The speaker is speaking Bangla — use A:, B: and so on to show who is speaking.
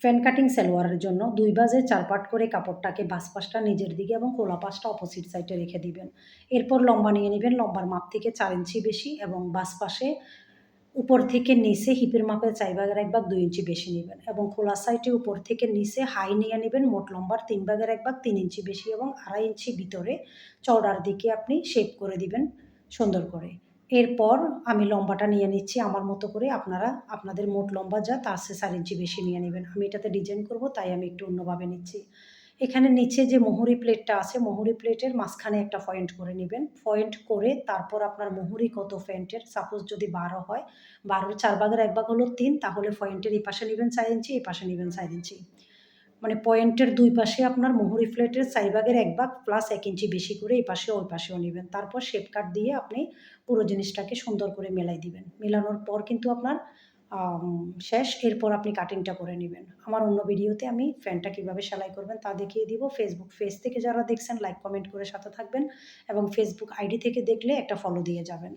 A: ফ্যান কাটিং সালোয়ারের জন্য ২ ভাঁজে ৪ পার্ট করে কাপড়টাকে বাস পাশটা নিজের দিকে এবং খোলা পাশটা অপোজিট সাইডে রেখে দিবেন। এরপর লম্বা নিয়ে নিবেন, লম্বার মাপ থেকে ৪ ইঞ্চি বেশি এবং বাস পাশে উপর থেকে নিচে হিপের মাপে ৪ ভাগের ১ ভাগ ২ ইঞ্চি বেশি নিবেন এবং খোলা সাইডে উপর থেকে নিচে হাই নিয়ে নিবেন মোট লম্বার ৩ ভাগের ১ ভাগ ৩ ইঞ্চি বেশি এবং ২.৫ ইঞ্চি ভিতরে চওড়ার দিকে আপনি শেপ করে দিবেন সুন্দর করে। এরপর আমি লম্বাটা নিয়ে নিচ্ছি আমার মতো করে, আপনারা আপনাদের মোট লম্বা যা তার চেয়ে ৪ ইঞ্চি বেশি নিয়ে নেবেন। আমি এটাতে ডিজাইন করব তাই আমি একটু অন্যভাবে নিচ্ছি। এখানে নিচে যে মোহরি প্লেটটা আছে, মোহরি প্লেটের মাঝখানে একটা পয়েন্ট করে নেবেন। পয়েন্ট করে তারপর আপনার মোহরি কত ফ্রন্টের, সাপোজ যদি ১২ হয়, ১২ 4 ভাগের ১ ভাগ হলো ৩, তাহলে পয়েন্টের এই পাশে নিবেন ৪ ইঞ্চি, এই পাশে নিবেন ৪ ইঞ্চি। মানে পয়েন্টের ২ পাশে আপনার মোহরি প্লেটের ৪ ভাগের ১ ভাগ প্লাস ১ ইঞ্চি বেশি করে এই পাশে ওই পাশেও নিবেন। তারপর শেপ কাট দিয়ে আপনি পুরো জিনিসটাকে সুন্দর করে মেলাই দিবেন। মেলানোর পর কিন্তু আপনার শেষ। এরপর আপনি কাটিংটা করে নিবেন। আমার অন্য ভিডিওতে আমি ফ্যানটা কীভাবে সেলাই করবেন তা দেখিয়ে দিব। ফেসবুক পেজ থেকে যারা দেখছেন লাইক কমেন্ট করে সাথে থাকবেন এবং ফেসবুক আইডি থেকে দেখলে একটা ফলো দিয়ে যাবেন।